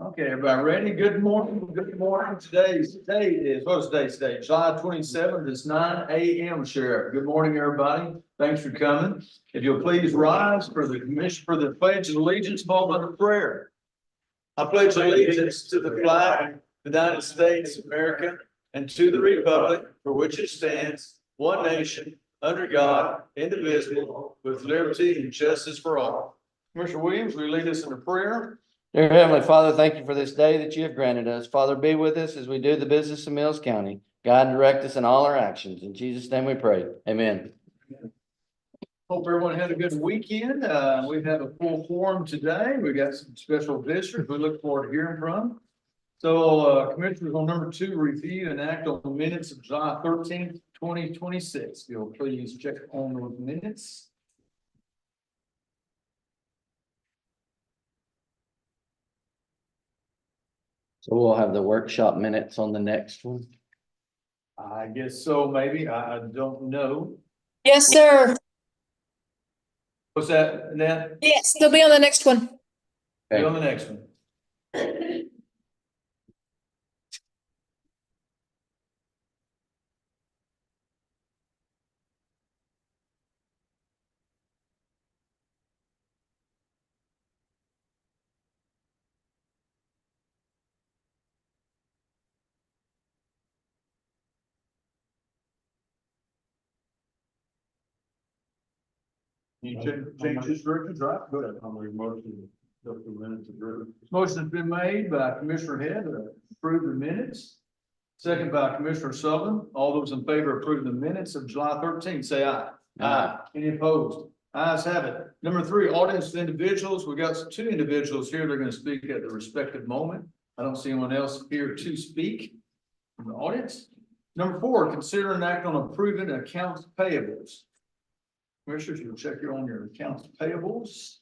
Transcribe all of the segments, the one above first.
Okay, everybody ready? Good morning. Good morning. Today's date is, what's today's date? July 27th. It's 9 a.m. Sheriff. Good morning, everybody. Thanks for coming. If you'll please rise for the commission for the pledge of allegiance, followed by the prayer. I pledge allegiance to the flag of the United States of America and to the republic for which it stands, one nation, under God, indivisible, with liberty and justice for all. Commissioner Williams, will you lead us in a prayer? Dear Heavenly Father, thank you for this day that you have granted us. Father, be with us as we do the business of Mills County. Guide and direct us in all our actions. In Jesus' name we pray. Amen. Hope everyone had a good weekend. We have a full forum today. We got some special visitors we look forward to hearing from. So, Commissioners, on number 2, review and act on the minutes of July 13th, 2026. If you'll please check on those minutes. So we'll have the workshop minutes on the next one. I guess so, maybe. I don't know. Yes, sir. What's that, Annette? Yes, they'll be on the next one. Be on the next one. You change this direction, right? Go ahead. Motion's been made by Commissioner Head to approve the minutes. Second by Commissioner Sullivan. All those in favor of approving the minutes of July 13th, say aye. Aye. Any opposed? Ayes have it. Number 3, audience of individuals. We got 2 individuals here. They're going to speak at the respective moment. I don't see anyone else here to speak from the audience. Number 4, consider an act on approving accounts payables. Commissioners, you'll check here on your accounts payables.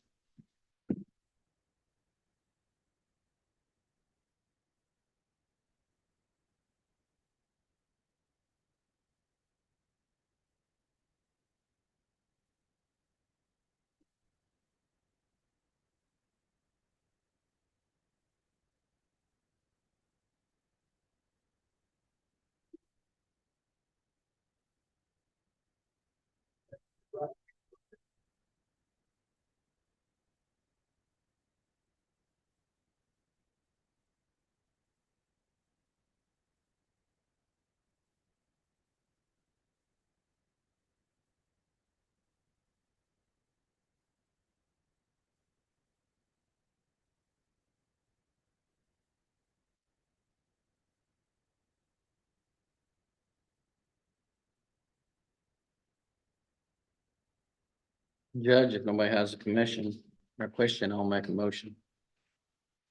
Judge, if nobody has a commission or question, I'll make a motion.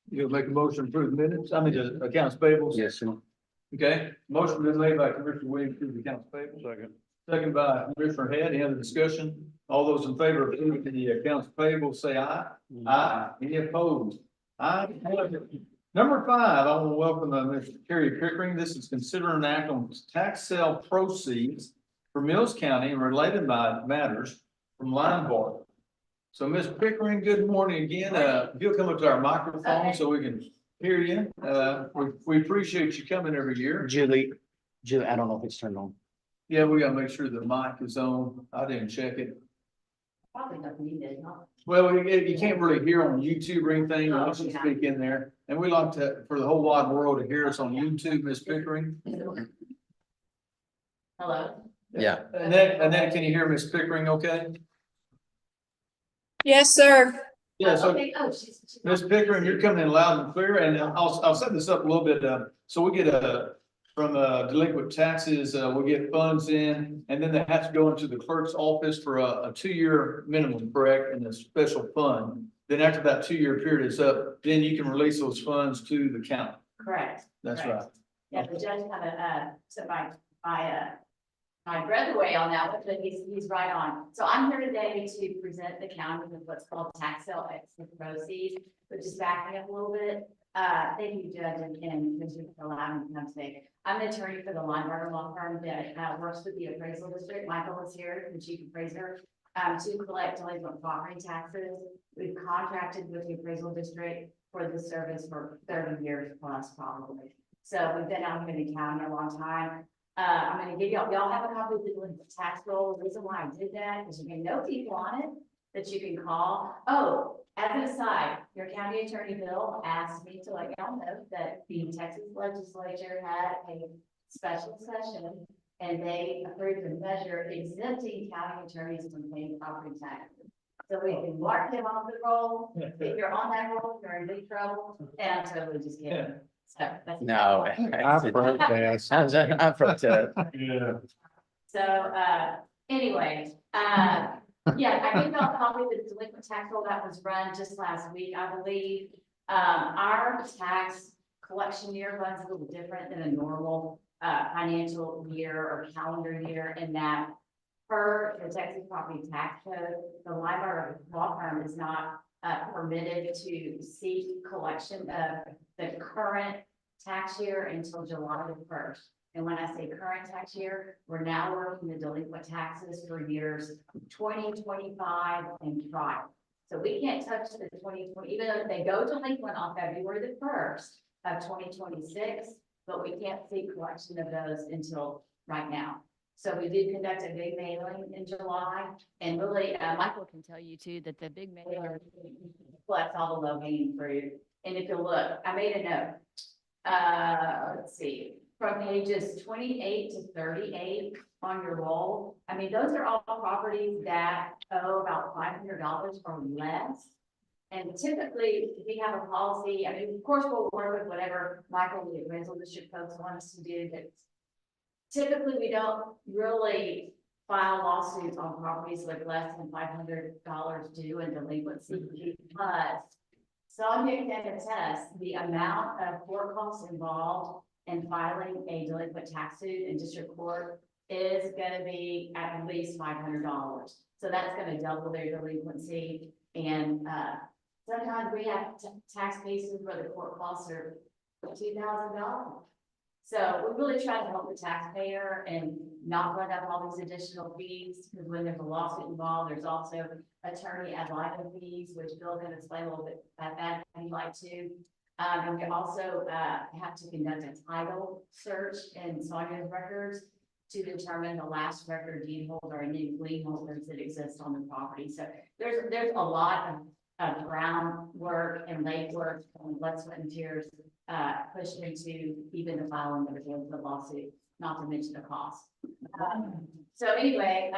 You'll make a motion to approve the minutes, the accounts payables? Yes, sir. Okay, motion been made by Commissioner Williams to the accounts payable. Second by Commissioner Head. Any other discussion? All those in favor of approving the accounts payable, say aye. Aye. Any opposed? Aye. Number 5, I want to welcome Mr. Kerry Pickering. This is consider an act on tax sale proceeds for Mills County and related matters from Linebar. So, Ms. Pickering, good morning again. If you'll come up to our microphone so we can hear you. We appreciate you coming every year. Julie, I don't know if it's turned on. Yeah, we gotta make sure the mic is on. I didn't check it. Probably nothing needed, huh? Well, you can't really hear on YouTube or anything. I should speak in there. And we like to, for the whole wide world to hear us on YouTube, Ms. Pickering. Hello? Yeah. And then can you hear Ms. Pickering okay? Yes, sir. Yeah, so Okay, oh, she's. Ms. Pickering, you're coming in loud and clear, and I'll set this up a little bit. So we get from delinquent taxes, we get funds in, and then they have to go into the clerk's office for a 2-year minimum, correct, in a special fund. Then after that 2-year period is up, then you can release those funds to the county. Correct. That's Correct. right. Yeah, the judge had so my breath away on that one, but he's right on. So I'm here today to present the county with what's called tax sale exit proceeds, which is backing up a little bit. Thank you, Judge, and Commissioner for allowing me to come today. I'm an attorney for the Linebar law firm that works with the appraisal district. Michael is here, the chief appraiser. to collect delinquent property taxes. We've contracted with the appraisal district for this service for 30 years plus probably. So we've been out here in the county a long time. I'm gonna give y'all have a copy of the delinquent tax roll. The reason why I did that is you can know people on it that you can call. Oh, as an aside, your county attorney Bill asked me to let y'all know that the Texas legislature had a special session and they approved a measure exempting county attorneys from paying property taxes. So we can mark him off the roll. If you're on that roll, you're in big trouble. And I'm totally just kidding. So that's. No. I protest. I protest. Yeah. So, anyway, yeah, I gave y'all a copy of the delinquent tax roll that was run just last week, I believe. Our tax collection year runs a little different than a normal, financial year or calendar year in that per the Texas Property Tax Code, the Libar law firm is not, permitted to seek collection of the current tax year until July the 1st. And when I say current tax year, we're now working the delinquent taxes for years 2025 and prior. So we can't touch the 2020, even though they go delinquent on February the 1st of 2026, but we can't seek collection of those until right now. So we did conduct a big mailing in July, and really, Michael can tell you too, that the big mailer collects all the low hanging fruit. And if you look, I made a note. Let's see, from pages 28 to 38 on your roll. I mean, those are all properties that owe about $500 or less. And typically, we have a policy, I mean, of course, we'll work with whatever Michael, the appraisal district folks want us to do, but typically, we don't really file lawsuits on properties with less than $500 due in delinquency because Sonia can attest the amount of court costs involved in filing a delinquent tax suit in district court is gonna be at least $500. So that's gonna double their delinquency. And sometimes we have tax cases where the court costs are $2,000. So we really try to help the taxpayer and not run up all these additional fees, because when there's a lawsuit involved, there's also attorney ad litem fees, which Bill can explain a little bit about that if you'd like to. And we also have to conduct a title search in Sonia's records to determine the last record deed holder and any lien holders that exist on the property. So there's a lot of groundwork and legwork and blood, sweat, and tears pushed into even the filing of the lawsuit, not to mention the cost. So anyway,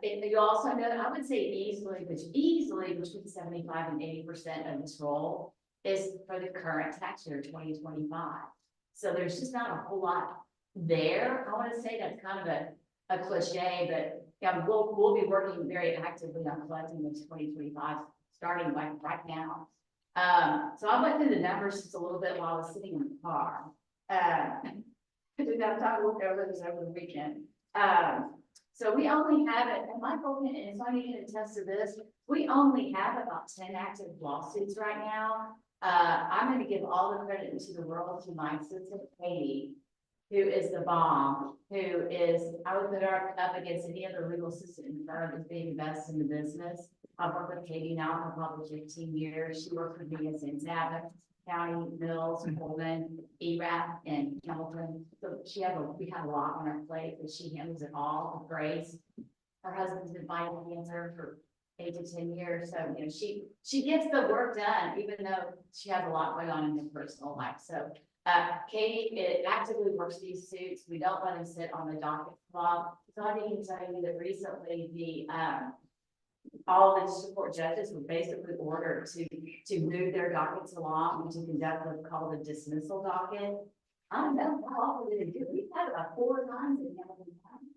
you also know, I would say easily between 75 and 80% of this roll is for the current tax year, 2025. So there's just not a whole lot there. I want to say that's kind of a cliche, but yeah, we'll be working very actively on collecting this 2025, starting right now. So I went through the numbers just a little bit while I was sitting in the car. I didn't have time to look over this over the weekend. So we only have it, and Michael and Sonia can attest to this, we only have about 10 active lawsuits right now. I'm going to give all the credit into the world to my assistant, Katie, who is the bomb, who is, I would put her up against any other legal assistant in the firm as being best in the business. I've worked with Katie now for probably 15 years. She worked with me in Zabot County, Mills, Coleman, ERAP, and Hamilton. So we have a lot on our plate, but she handles it all with grace. Her husband's been fighting cancer for 8 to 10 years. So, you know, she gets the work done, even though she has a lot going on in her personal life. So Katie actively works these suits. We don't let them sit on the docket clock. So I can tell you that recently all the district court judges were basically ordered to move their dockets along and to conduct what's called a dismissal docket. I don't know how often did they do. We've had about 4 times in Hamilton County.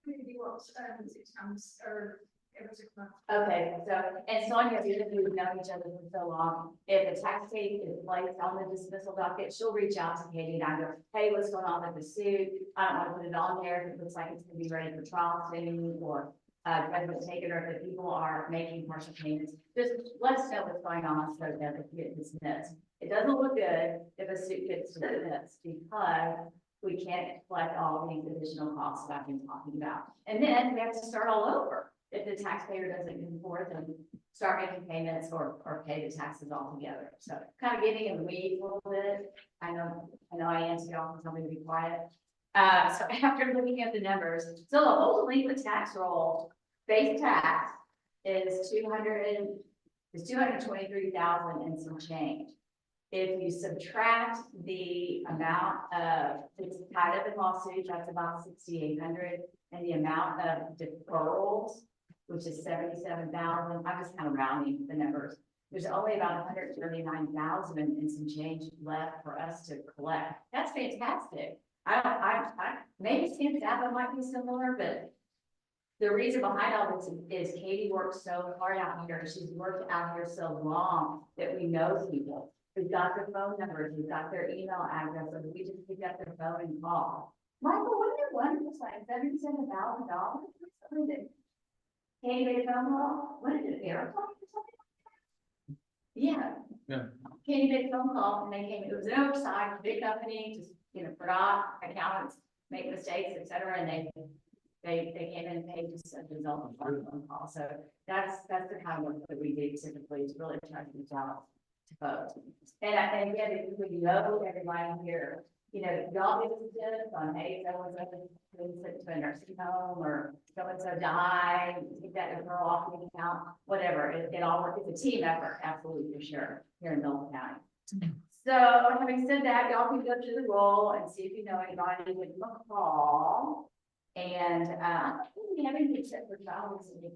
Maybe 6 times or every 6 months. Okay, so, and Sonia, even if we've known each other for so long, if a tax case is placed on the dismissal docket, she'll reach out to Katie and I go, hey, what's going on with the suit? I don't want to put it on there if it looks like it's gonna be ready for trial soon, or government take it, or if people are making partial payments. Just let us know what's going on so that it gets dismissed. It doesn't look good if a suit gets dismissed because we can't collect all these additional costs that I've been talking about. And then we have to start all over. if the taxpayer doesn't come forth and start making payments or pay the taxes altogether. So kind of getting in the weeds a little bit. I know I answered y'all, tell me to be quiet. So after looking at the numbers, so the whole delinquent tax roll, base tax is 223,000 and some change. If you subtract the amount of, it's tied up in lawsuits, that's about 6,800, and the amount of deferrals, which is 77,000, I'm just kind of rounding the numbers. There's only about 139,000 and some change left for us to collect. That's fantastic. I maybe San Saba might be similar, but the reason behind all this is Katie worked so hard out here. She's worked out here so long that we know people. We've got their phone numbers, we've got their email addresses. We just pick up their phone and call. Michael, wasn't there one was like $77,000? Katie made a phone call. What is it, Airplane or something? Yeah. Yeah. Katie made a phone call and they came. It was an oversight, big company, just forgot accountants make mistakes, et cetera, and they came in and paid just as a result of our phone call. So that's the kind of work that we do typically to really try to reach out to folks. And I think again, if we know everybody here, y'all get to on, hey, so-and-so been sent to a nursing home or so-and-so died, take that referral off the account, whatever. It all works. It's a team effort, absolutely for sure, here in Milton County. So having said that, y'all can go through the roll and see if you know anybody with McCall. And I don't think we have anything except for trials in the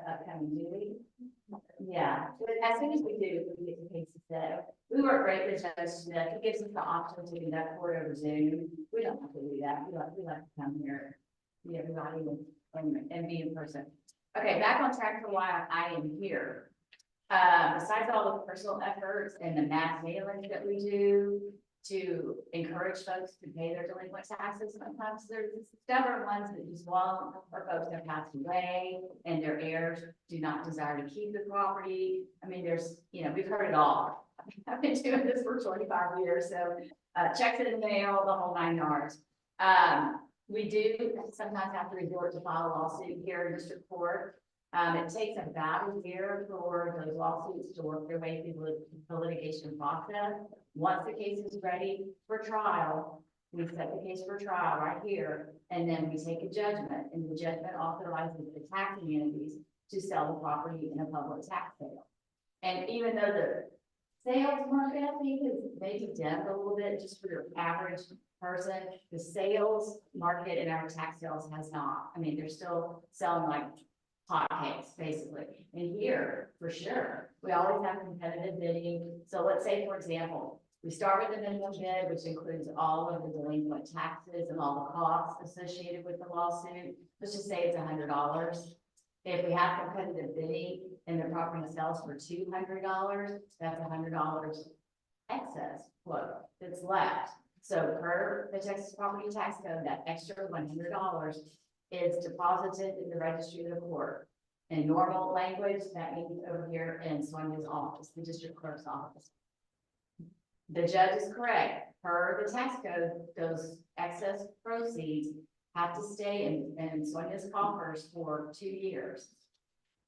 upcoming, do we? Yeah, but as soon as we do, we get the cases set. We work great with Judge Smith. He gives us the option to conduct court over Zoom. We don't have to do that. We like to come here, see everybody and be in person. Okay, back on track for why I am here. Besides all the personal efforts and the mass mailings that we do to encourage folks to pay their delinquent taxes, sometimes there's stubborn ones that just won't, or folks have passed away and their heirs do not desire to keep the property. I mean, there's, we've heard it all. I've been doing this for 25 years, so checks in the mail, the whole 9 yards. We do sometimes have to resort to file a lawsuit here in district court. It takes about a year for those lawsuits to work their way through the litigation process. Once the case is ready for trial, we set the case for trial right here, and then we take a judgment, and the judgment authorizes the taxing entities to sell the property in a public tax sale. And even though the sales market, I think, is maybe down a little bit just for your average person, the sales market in our tax sales has not. I mean, they're still selling like hotcakes, basically. And here, for sure, we always have competitive bidding. So let's say, for example, we start with the minimum bid, which includes all of the delinquent taxes and all the costs associated with the lawsuit. Let's just say it's $100. If we have competitive bidding and the property sells for $200, that's $100 excess quote that's left. So per the Texas Property Tax Code, that extra $100 is deposited in the registry of the court. In normal language, that means over here in Sonia's office, the district clerk's office. The judge is correct. Per the tax code, those excess proceeds have to stay in Sonia's coffers for 2 years.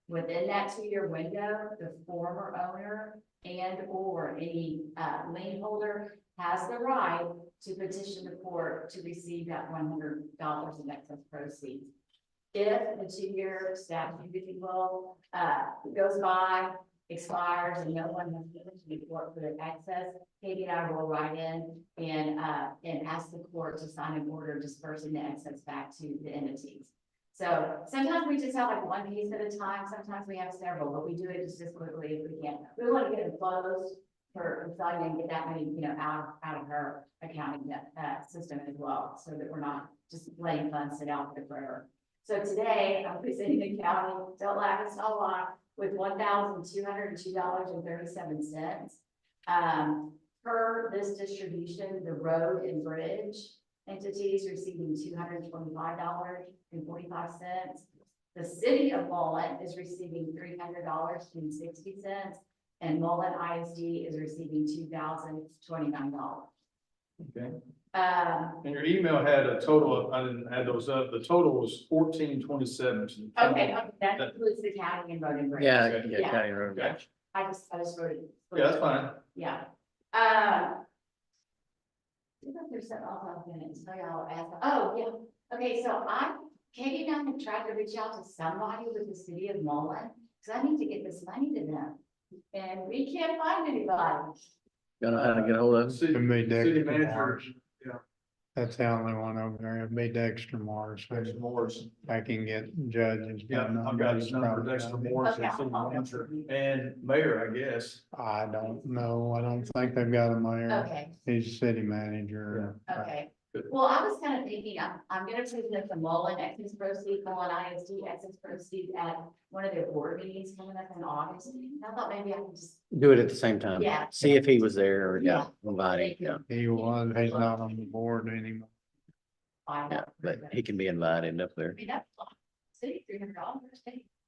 Within that 2-year window, the former owner and or any lien holder has the right to petition the court to receive that $100 in excess proceeds. If the 2-year statute, if you will, goes by, expires, and no one has petitioned the court for the excess, Katie and I will write in and ask the court to sign an order dispersing the excess back to the entities. So sometimes we just have like one case at a time. Sometimes we have several, but we do it just as quickly as we can. We want to get it closed for Sonia and get that money, out of her accounting system as well, so that we're not just letting funds sit out there forever. So today I'm presenting the county, don't laugh, it's not a lot, with $1,202.37. Per this distribution, the road and bridge entities receiving $225.45. The city of Mullen is receiving $300.60, and Mullen ISD is receiving $2,029. Okay, And your email had a total of, I didn't add those up, the total was 1427. Okay, that includes the county and road and bridge. Yeah, Okay. yeah, county road. Okay. I just wrote it. Yeah, that's fine. Yeah. I think there's something else I was gonna tell y'all, oh, yeah, okay, so Katie and I have tried to reach out to somebody with the city of Mullen, because I need to get this money to them. And we can't find anybody. Don't know how to get a hold of them. City It made city Dexter manager, Morris. That's the only one over there. It made Dexter Morris. Dexter Morris. I can get judges. but Yeah, I've got his nobody's number, probably Dexter got it. Morris, Okay, and city I'll- manager, and mayor, I guess. I don't know. I don't think they've got a mayor. Okay, He's city manager. okay. Good. Well, I was kind of thinking, I'm gonna present the Mullen excess proceeds, Mullen ISD excess proceeds at one of their board meetings coming up in August. And I thought maybe I could just, Do it at the same time. Yeah. See if he was there or, Yeah. invite him, yeah, He was, he's not on the board anymore. find yeah, out. but he can be invited up there. I mean, that's a lot. City, $300,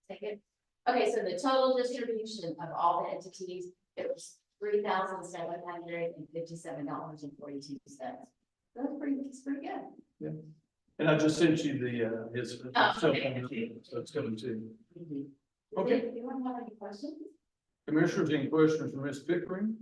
take it. Okay, so the total distribution of all the entities, it was $3,757.42. That's pretty good. And I just sent you the, his. Oh, cell okay. phone, So it's coming to you. Okay. Okay. Do you want to have any questions? Commissioners, any questions for Ms. Pickering?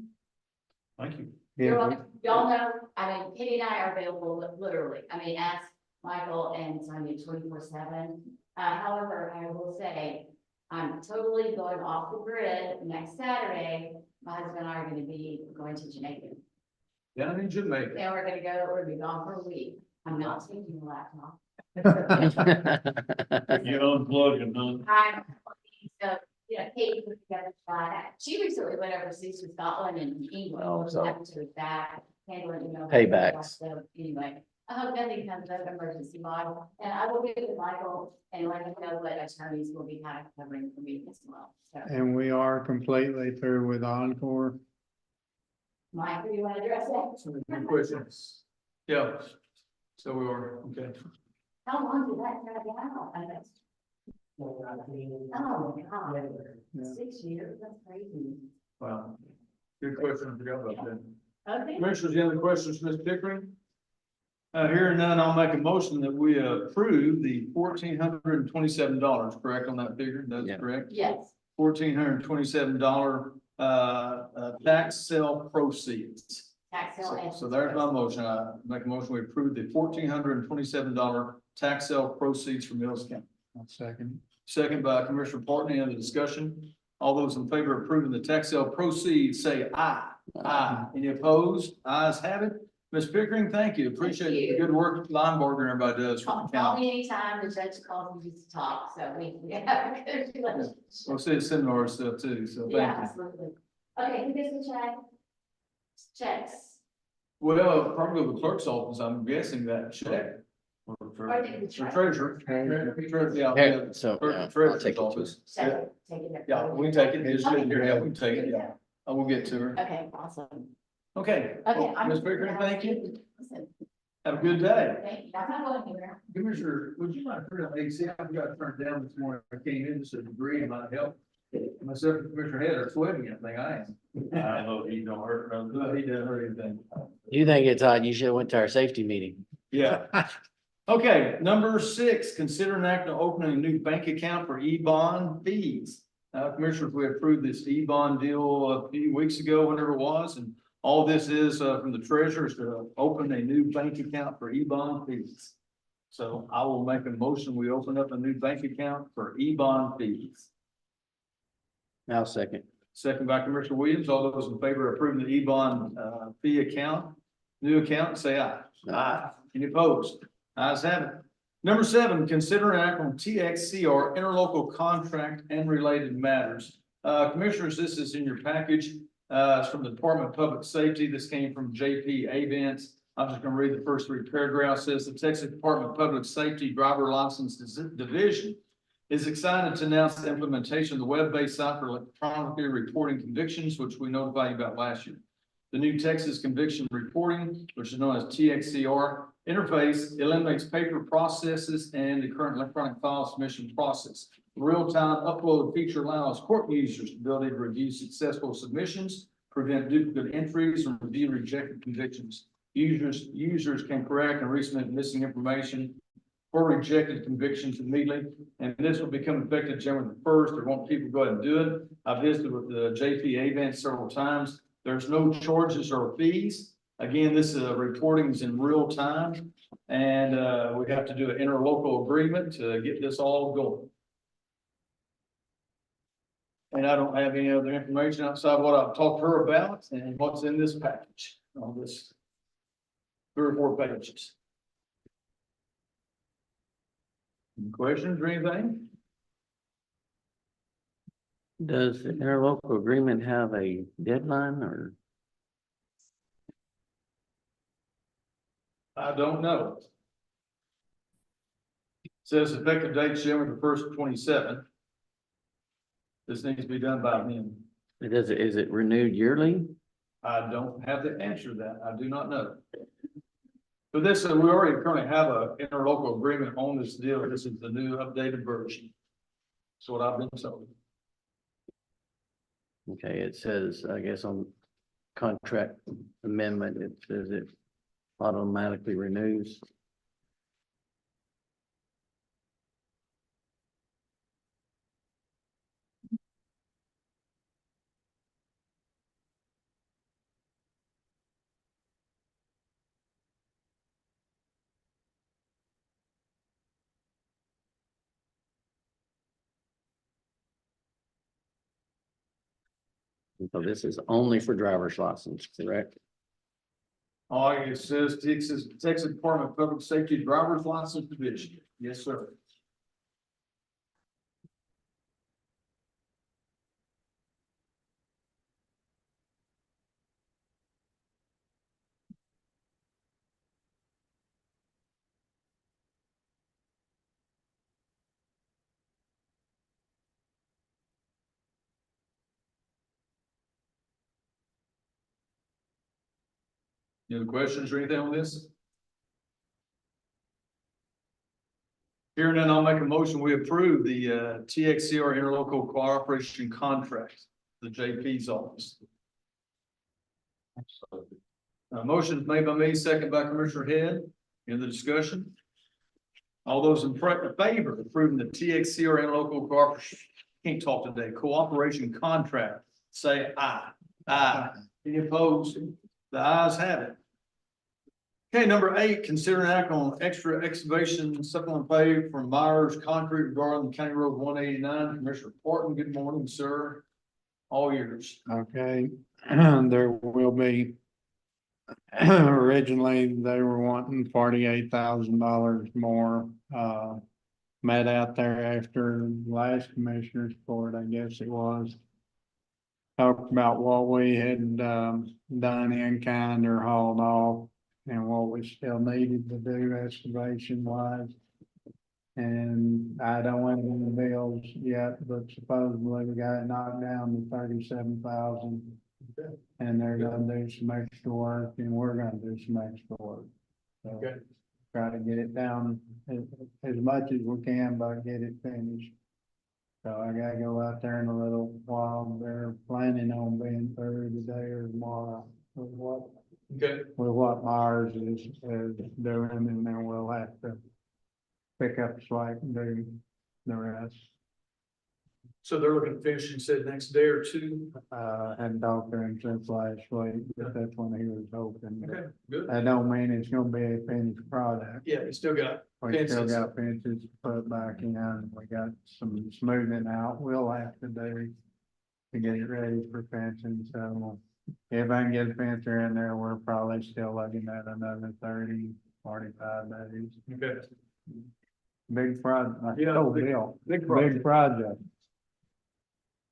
Thank you. You're Yeah, welcome. Y'all know, I mean, Katie and I are available literally. I mean, ask Michael and Sonia 24/7. However, I will say, I'm totally going off the grid next Saturday. My husband and I are gonna be going to Jamaica. Down in Jamaica. And we're gonna be gone for a week. I'm not taking the laptop. You unplugging, huh? I'm, so, Katie put together, she recently went overseas to Scotland and England. Oh, so- Happened to her back, handling, Paybacks. So anyway, I hope nothing comes up emergency model, and I will get with Michael and let him know what attorneys will be kind of covering for me as well. So, and we are completely through with Encore. Mike, do you want to address that? Any questions? Yeah. So we are, okay. How long did that drag out? Oh, my God, Yeah. 6 years, that's crazy. Wow. Good question. I forgot about that. Okay. Commissioners, any other questions, Ms. Pickering? Hearing none, I'll make a motion that we approve the $1,427, correct on that figure? That's Yeah. correct? Yes, $1,427, tax sale proceeds. tax sale. and- So there's my motion. I make a motion, we approve the $1,427 tax sale proceeds from Mills County. One second. Second by Commissioner Parton, any other discussion? All those in favor of approving the tax sale proceeds, say aye. Aye. Any opposed? Ayes have it. Ms. Pickering, thank you. Appreciate the good work Linebarger and everybody does for the Call county. me anytime, the judge calls me just to talk, so we have a good relationship. We'll see the seminar stuff too, so Yeah, thank you. absolutely. Okay, who gets the check? Checks. Well, probably the clerk's office, I'm guessing that check. For Or the treasurer. treasurer. Yeah, Here, so, clerk yeah, and I'll treasurer's take it to office. us. Take it. Yeah, we can take it. Just sit here. Yeah, we can take it. Yeah. I will get to her. Okay, awesome. Okay. Okay. I'm- Ms. Pickering, thank you. Listen, Have a good day. thank you. I'm not going anywhere. Commissioner, would you mind turning on AC? I got turned down this morning. I came in, just a degree in my help. Myself and Commissioner Head are sweating, I think I am. I hope he don't hurt. No, he doesn't hurt anything. You think it's odd, you should have went to our safety meeting. Yeah. Okay, number 6, consider an act of opening a new bank account for E-bond fees. Commissioners, we approved this E-bond deal a few weeks ago, whenever it was, and all this is from the treasurers to open a new bank account for E-bond fees. So I will make a motion, we open up a new bank account for E-bond fees. I'll second. Second by Commissioner Williams, all those in favor of approving the E-bond fee account, new account, say aye. Aye. Any opposed? Ayes have it. Number 7, consider an act on TXCR interlocal contract and related matters. Commissioners, this is in your package. It's from the Department of Public Safety. This came from JP Avents. I'm just going to read the first 3 paragraphs. It says the Texas Department of Public Safety Driver License Division is excited to announce the implementation of the web-based site for electronically reporting convictions, which we notified you about last year. The new Texas Conviction Reporting, which is known as TXCR interface, eliminates paper processes and the current electronic file submission process. The real-time upload feature allows court users the ability to review successful submissions, prevent duplicate entries, and review rejected convictions. Users can correct and resubmit missing information for rejected convictions immediately, and this will become effective January the first. I want people to go ahead and do it. I've visited with the JPA event several times. There's no charges or fees. Again, this reporting is in real time, and we have to do an interlocal agreement to get this all going. And I don't have any other information outside what I've talked to her about and what's in this package on this 3 or 4 pages. Any questions or anything? Does the interlocal agreement have a deadline or? I don't know. Says effective date January the first, 27. This needs to be done by then. Is it renewed yearly? I don't have the answer to that. I do not know. But this, we already currently have a interlocal agreement on this deal. This is the new updated version. That's what I've been told. Okay, it says, I guess on contract amendment, it says it automatically renews. So this is only for driver's license, correct? Oh, it says Texas Department of Public Safety Driver's License Division. Yes, sir. Any other questions or anything on this? Here and then I'll make a motion, we approve the TXCR interlocal cooperation contract, the JP's office. Motion is made by me, second by Commissioner Head. In the discussion. All those in favor of approving the TXCR interlocal cooperation, can't talk today, cooperation contract, say aye. Aye. Any opposed? The ayes have it. Okay, number 8, consider an act on extra excavation supplement pay from Myers Concrete regarding County Road 189. Commissioner Porton, good morning, sir. All yours. Okay, there will be. Originally, they were wanting $48,000 more, met out there after last commissioner's court, I guess it was. Talked about what we had, done in kind or hauled off and what we still needed to do excavation wise. And I don't have any bills yet, but supposedly we got it knocked down to 37,000. And they're gonna do some extra work and we're gonna do some extra work. So Okay. try to get it down as much as we can, but get it finished. So I gotta go out there in a little while. They're planning on being through today or tomorrow with what Myers is doing, and then we'll have to pick up the slack and do the rest. So they're looking to finish, you said next day or two? Hadn't talked to him since last week, but that's when he was hoping. Okay, good. That don't mean it's gonna be a finished product. Yeah, you still got, We still Fences. got fences put back in, and we got some smoothing out we'll have to do to get it ready for fencing, so if I can get a fencer in there, we're probably still looking at another 30-45 days. okay. Big project, Yeah, oh, big- Bill, Big project. big project.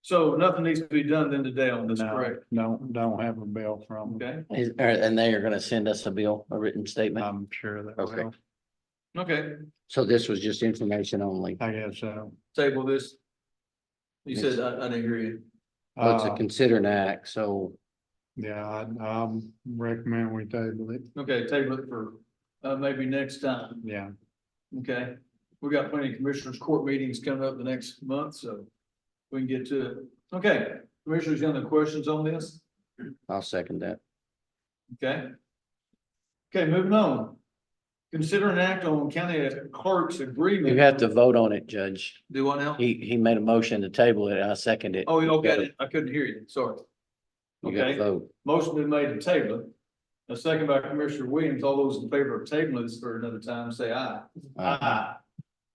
So nothing needs to be done then today on this, No, correct? don't have a bill from them. Okay, And they are gonna send us a bill, a written statement? I'm sure they Okay. will, okay, So this was just information only. I guess so. table this. You said, I didn't hear you. Well, it's a Uh, considered act, so yeah, I recommend we table it, Okay, table it for, maybe next time. yeah. Okay, we got plenty of commissioners' court meetings coming up the next month, so we can get to it. Okay, commissioners, got any questions on this? I'll second that. Okay. Okay, moving on. Consider an act on county clerk's agreement. You have to vote on it, Judge. Do what now? He made a motion to table it. I second it. Oh, okay, I couldn't hear you, sorry. You got to Okay, vote. motion been made to table it. A second by Commissioner Williams. All those in favor of tabling this for another time, say aye. Aye.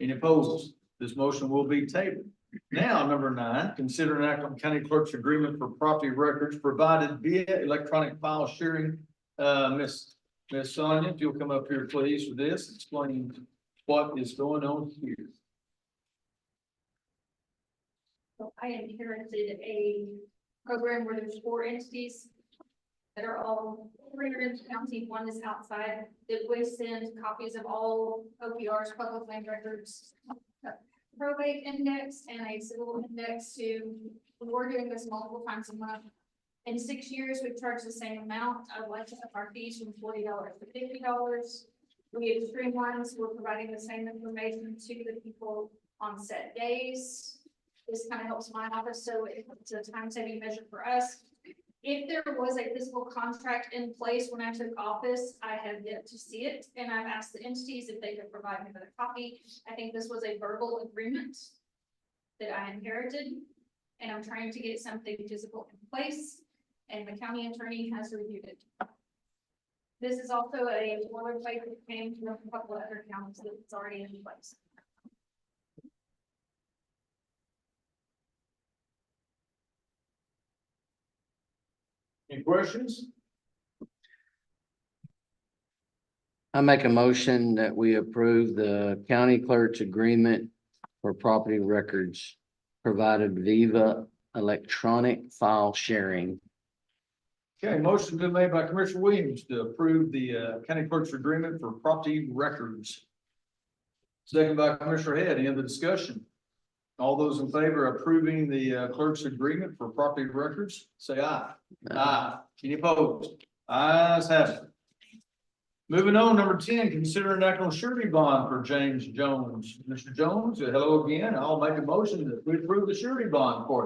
Any opposed? This motion will be tabled. Now, number 9, consider an act on county clerk's agreement for property records provided via electronic file sharing. Miss Sonia, if you'll come up here, please, for this, explain what is going on here. So I inherited a program where there's 4 entities that are all here in the county. One is outside, that we send copies of all OPRs, public land records, probate index and a civil index to, we're doing this multiple times a month. In 6 years, we've charged the same amount. I'd like to up our fees from $40 to $50. We have streamlined, so we're providing the same information to the people on set days. This kind of helps my office, so it's a time-saving measure for us. If there was a physical contract in place when I took office, I have yet to see it, and I've asked the entities if they could provide me with a copy. I think this was a verbal agreement that I inherited, and I'm trying to get something physical in place, and the county attorney has reviewed it. This is also a boilerplate that came from a couple of other counties that's already in place. Any questions? I make a motion that we approve the county clerk's agreement for property records provided Viva electronic file sharing. Okay, motion been made by Commissioner Williams to approve the county clerk's agreement for property records. Second by Commissioner Head. Any other discussion? All those in favor of approving the clerk's agreement for property records, say aye. Aye. Any opposed? Ayes have it. Moving on, number 10, consider an act on surety bond for James Jones. Mr. Jones, hello again. I'll make a motion that we approve the surety bond for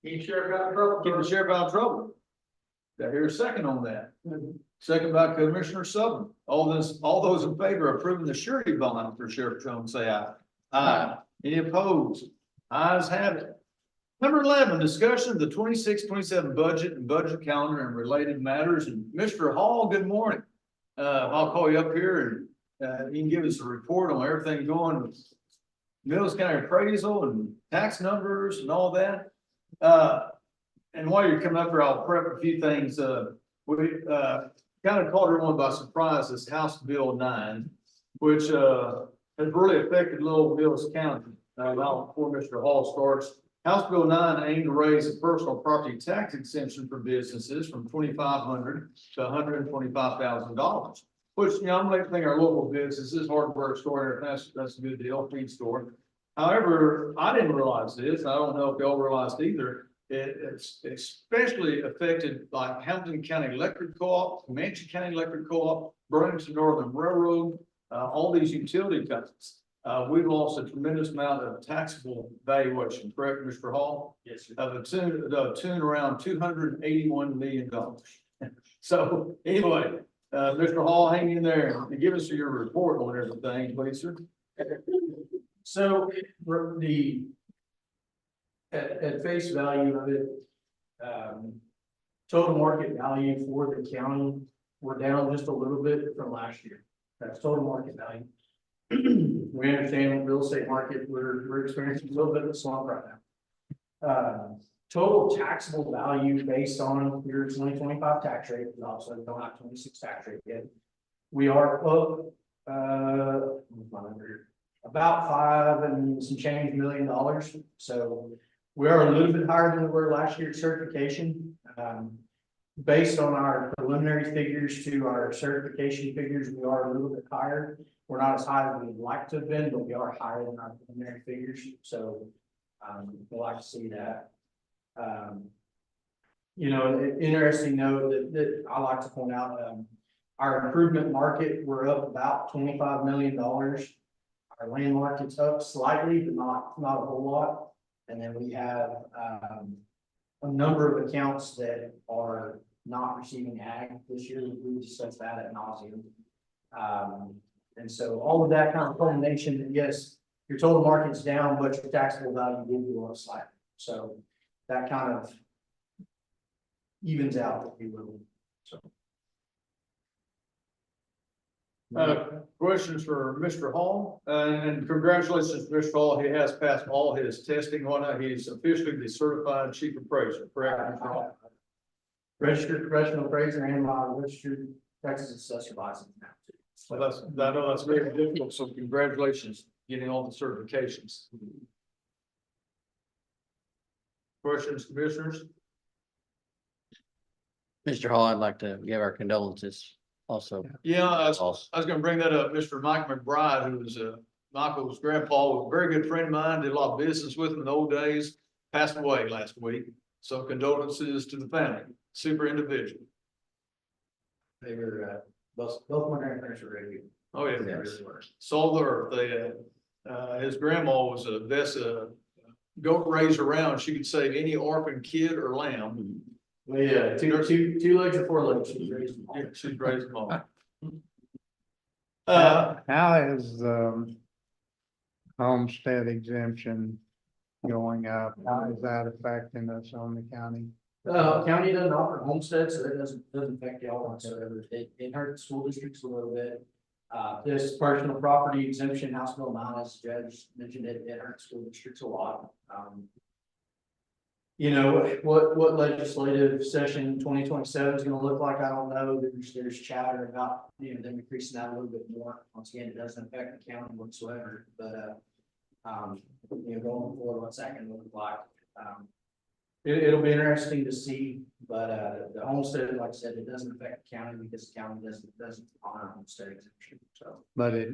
you. Keep the sheriff out of trouble. Keep the sheriff out of trouble. Do I hear a second on that? Second by Commissioner Sutton. All those in favor of approving the surety bond for Sheriff Jones, say aye. Aye. Any opposed? Ayes have it. Number 11, discussion of the 26-27 budget and budget calendar and related matters. And Mr. Hall, good morning. I'll call you up here and you can give us a report on everything going with Mills County appraisal and tax numbers and all that. And while you're coming up here, I'll prep a few things. We kind of caught everyone by surprise, this House Bill 9, which has really affected Little Mills County. Now, before Mr. Hall starts, House Bill 9 aimed to raise the personal property tax exemption for businesses from $2,500 to $125,000. Which, you know, I'm like thinking our local businesses, hardware store, that's a good deal, feed store. However, I didn't realize this, and I don't know if y'all realized either. It's especially affected like Hamilton County Electric Co-op, Comanche County Electric Co-op, Burlington Northern Railroad, all these utility companies. We've lost a tremendous amount of taxable valuation, correct, Mr. Hall? Yes, sir. Of a tune around $281 million. So anyway, Mr. Hall, hang in there and give us your report on everything, please, sir. So at face value of it, total market value for the county, we're down just a little bit from last year. That's total market value. We understand the real estate market, we're experiencing a little bit of a slump right now. Total taxable value based on your 2025 tax rate, we also don't have 26 tax rate yet. We are up, about $5 and some change $million. So we are a little bit higher than we were last year's certification. Based on our preliminary figures to our certification figures, we are a little bit higher. We're not as high as we'd like to have been, but we are higher than our preliminary figures. So we'd like to see that. You know, an interesting note that I like to point out, our improvement market, we're up about $25 million. Our land market's up slightly, but not a whole lot. And then we have a number of accounts that are not receiving ag this year. We discussed that at nauseam. And so all of that kind of culmination, and yes, your total market's down, but your taxable value did go up slightly. So that kind of evens out, if you will. So. Questions for Mr. Hall, and congratulations, Mr. Hall, he has passed all his testing on it, he's officially the certified chief appraiser, correct? Mr. Hall? Registered professional appraiser and my registered Texas assessor license now too. So I know that's very difficult, so congratulations, getting all the certifications. Questions, commissioners? Mr. Hall, I'd like to give our condolences also. Yeah, I was gonna bring that up, Mr. Mike McBride, who was, Michael's grandpa, was a very good friend of mine, did a lot of business with him in the old days, passed away last week. So condolences to the family, super individual. They were, both my grandparents were very good. Oh, yeah. They really were. Sold the earth, his grandma was a best, goat raiser around, she could save any orphan kid or lamb. Well, yeah, two legs or 4 legs. She raised them all. Yeah, she's raised them all. How is, homestead exemption going up? How is that affecting us on the county? County doesn't offer homestead, so that doesn't affect y'all whatsoever. It hurts school districts a little bit. This personal property exemption, House Bill 9, as the judge mentioned, it hurts school districts a lot. You know, what legislative session 2027 is gonna look like, I don't know. There's chatter about, them increasing that a little bit more. Once again, it doesn't affect the county whatsoever, but, going forward, what's that gonna look like? It'll be interesting to see, but, the homestead, like I said, it doesn't affect the county because the county doesn't honor homestead exemption, so. But it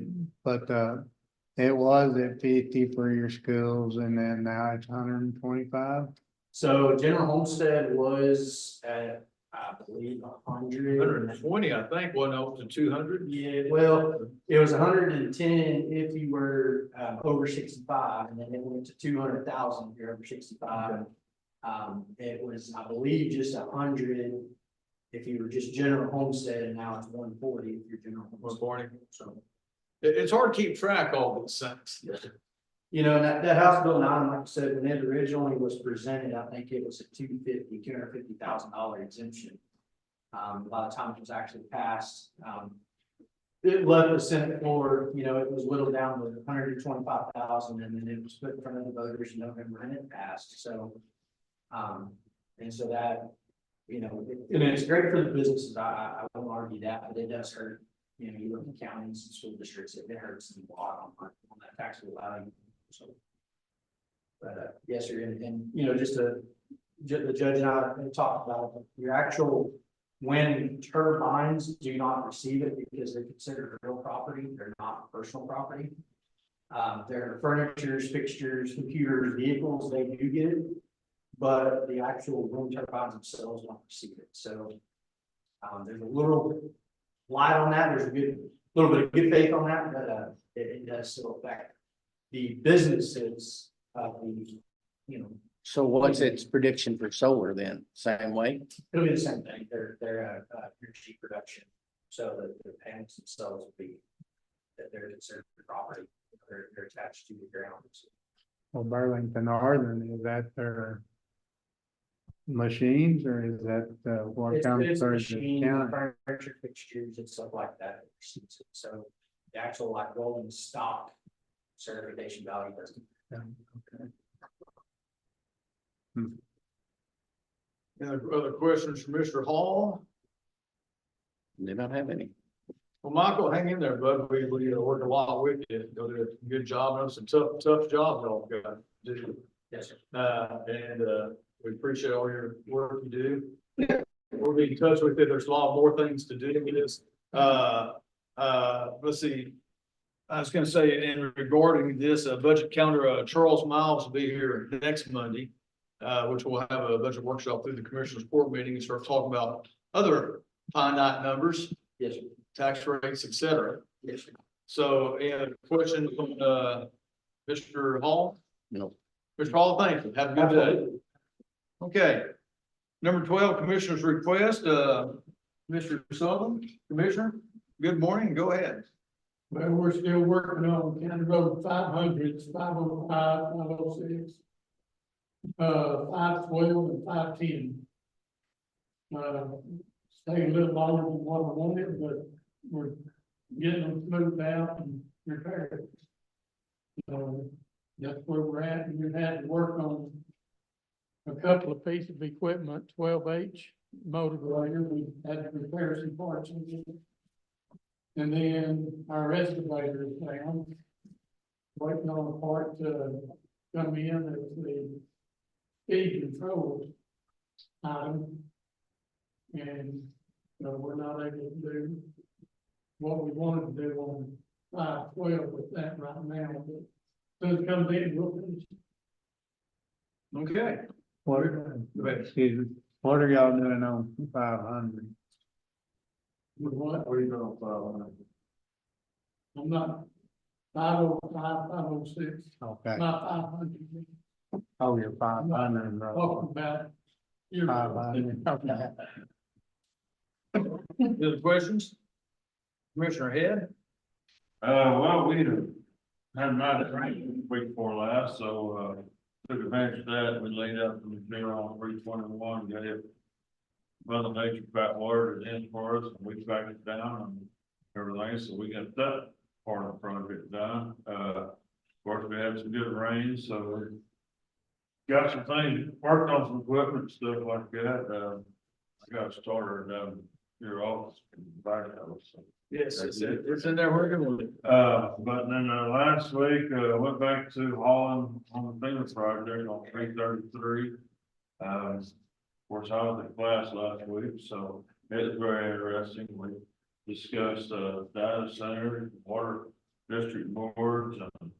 was at 50 for your schools and then now it's 125. So general homestead was at, I believe, 100. 120, I think, went up to 200. Yeah, well, it was 110 if you were over 65, and then it went to 200,000 if you're over 65. It was, I believe, just 100 if you were just general homestead, and now it's 140 if you're general homestead. 140. So, It's hard to keep track of all these things. and that House Bill 9, like I said, when it originally was presented, I think it was a $250,000 exemption. By the time it was actually passed, it left the Senate floor, it was whittled down to 125,000, and then it was put in front of the voters in November and it passed, so. And so that, and it's great for the businesses, I won't argue that, but it does hurt, you look at counties and school districts, it hurts them a lot on that taxable value, so. But, yes, sir, and just the judge and I have talked about your actual, when turbines do not receive it because they're considered real property, they're not personal property. They're furnitures, fixtures, computers, vehicles, they do get it. But the actual wind turbines themselves don't receive it, so. There's a little light on that, there's a little bit of good faith on that, but, it does still affect the businesses of the, So what's its prediction for solar then? Same way? it'll be the same thing, they're energy production. So the panels themselves will be, that they're considered property, they're attached to the ground. Well, Burlington Northern, is that their machines or is that what comes It's through the machine, county? furniture, fixtures and stuff like that. So the actual like rolling stock certification value doesn't. Okay. Any other questions for Mr. Hall? They don't have any. Well, Michael, hang in there, bud. We work a lot with you. You'll do a good job. I know some tough jobs y'all got to do. Yes, sir. And we appreciate all your work you do. We'll be in touch with you. There's a lot more things to do with this. Let's see. I was gonna say in regarding this budget counter, Charles Miles will be here next Monday, which we'll have a budget workshop through the commissioners court meeting and start talking about other finite numbers, Yes, sir. tax rates, et cetera. Yes, sir. So, any questions from, Mr. Hall? No. Mr. Hall, thank you. Have a good day. Okay. Number 12, Commissioner's request, Mr. Sullivan, Commissioner, good morning, go ahead. But we're still working on County Road 500, 505, 506. 512 and 510. Staying a little longer than what I wanted, but we're getting them smoothed out and repaired. So that's where we're at, and we've had to work on a couple of pieces of equipment, 12H motor grader, we had to repair some parts of it. And then our excavator is down. Waiting on a part to come in as the speed control item. And we're not able to do what we wanted to do on 512 with that right now, but as soon as it comes in, we'll finish. Okay. What, Go ahead. excuse me, what are y'all doing on 500? With what? What are you doing on 500? I'm not 505, 506, Okay, not 500. oh, you're 500, bro. Talking about. your- 500, okay. Any other questions? Commissioner Head? Well, we had nice rain week before last, so, took advantage of that. We laid out the material on 321, got it. Mother Nature got watered it in for us, and we backed it down and everything, so we got that part of the project done. Of course, we had some good rain, so we got some things, worked on some equipment, and stuff like that. I got started down in your office, back of us, so. Yes, it's in there working with it. But then, last week, went back to Holland on the FEMA project on 333. Of course, I was in class last week, so it was very interesting. We discussed, data centers, water district boards, and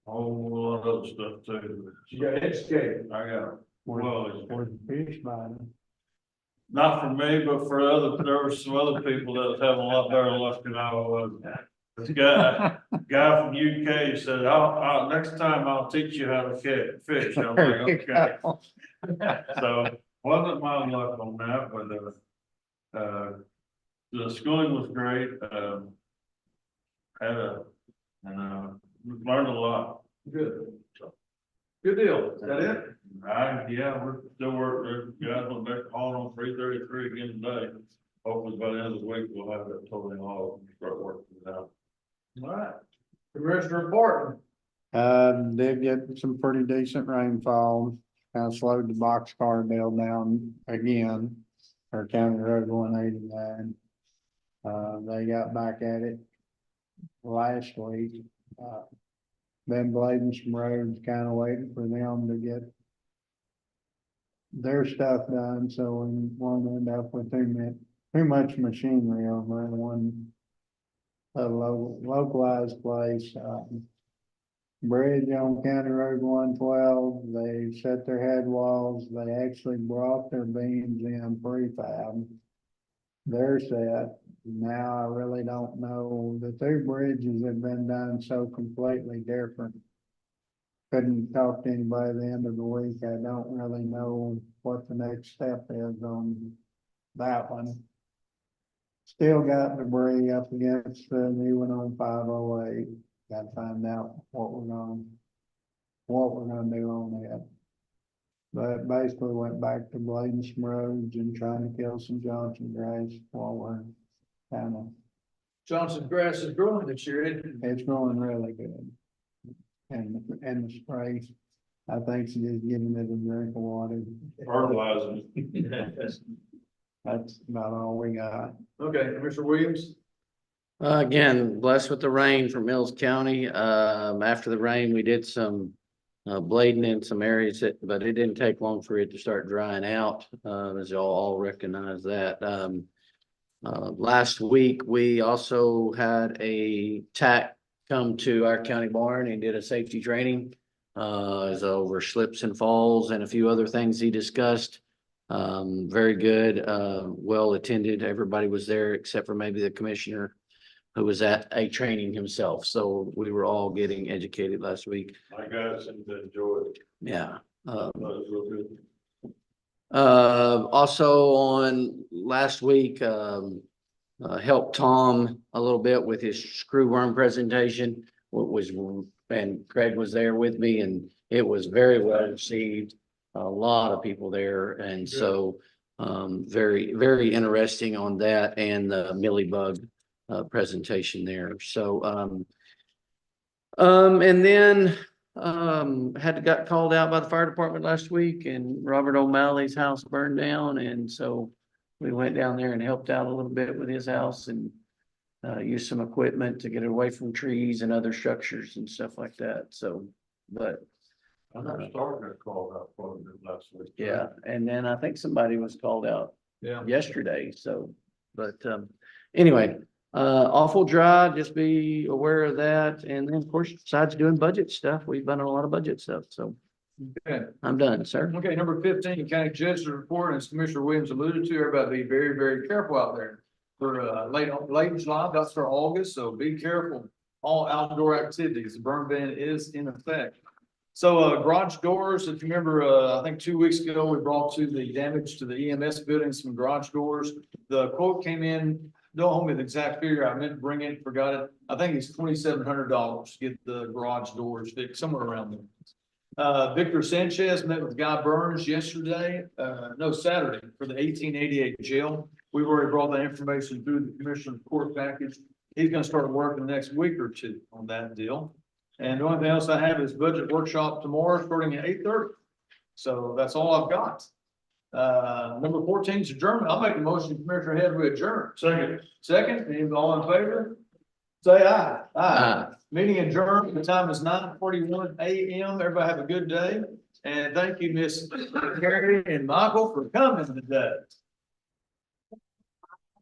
a whole lot of other stuff too. You got educated. I got, well, Where's the fish bottom? not for me, but for other, there were some other people that was having a lot better luck than I was. This guy from UK said, next time I'll teach you how to catch fish. I'm like, okay. So wasn't my luck on that, but, the schooling was great. Learned a lot. Good. Good deal. Is that it? Yeah, we're still working, guys, went back to Holland on 333 again today. Hopefully by the end of the week, we'll have that totally all and start working it out. All right. Commissioner Barton. Did get some pretty decent rainfall, kind of slowed the boxcar deal down again, or County Road 189. They got back at it last week. Been blading some roads, kind of waiting for them to get their stuff done, so we won't end up with too much machinery over in one localized place. Bridge on County Road 112, they set their head walls, they actually brought their beams in prefab. They're set. Now I really don't know, the two bridges have been done so completely different. Couldn't talk to anybody at the end of the week. I don't really know what the next step is on that one. Still got debris up against the new one on 508. Gotta find out what we're gonna do on that. But basically went back to blading some roads and trying to kill some Johnson grass while we're kind of, Johnson's grass is growing this year, isn't it? it's growing really good. And the spray, I think she's just giving it a drink of water. Fertilizing. That's about all we got. Okay, Commissioner Williams. Again, blessed with the rain from Mills County. After the rain, we did some blading in some areas but it didn't take long for it to start drying out, as y'all all recognize that. Last week, we also had a TAC come to our county barn and did a safety training. Is over slips and falls and a few other things he discussed. Very good, well attended. Everybody was there except for maybe the commissioner who was at a training himself. So we were all getting educated last week. My guys seem to enjoy it. Yeah. That was real good. Also on last week, helped Tom a little bit with his screw worm presentation. And Craig was there with me and it was very well received. A lot of people there. And so, very, very interesting on that and the millibug, presentation there. So, and then, got called out by the fire department last week and Robert O'Malley's house burned down. And so we went down there and helped out a little bit with his house and used some equipment to get it away from trees and other structures and stuff like that. So, but I know Stark got called out for it last week. yeah, and then I think somebody was called out Yeah. yesterday. So, but anyway, awful dry, just be aware of that. And then of course, besides doing budget stuff, we've done a lot of budget stuff. So Okay. I'm done, sir. Okay, number 15, county judge's report, and as Commissioner Williams alluded to, everybody be very, very careful out there. For late July, about start August, so be careful. All outdoor activities, the burn ban is in effect. So garage doors, if you remember, I think 2 weeks ago, we brought to the damage to the EMS building, some garage doors. The quote came in, don't hold me the exact figure, I meant to bring it, forgot it. I think it's $2,700 to get the garage doors fixed, somewhere around there. Victor Sanchez met with Guy Burns yesterday, Saturday, for the 1888 jail. We've already brought that information through the commissioner's court package. He's gonna start working the next week or two on that deal. And the only thing else I have is budget workshop tomorrow, starting at 8:30. So that's all I've got. Number 14 is adjournment. I'll make a motion, Commissioner Head, we adjourn. Second, any all in favor? Say aye. Aye. Meeting adjourned. The time is 9:41 a.m. Everybody have a good day. And thank you, Miss Carrie and Michael, for coming today.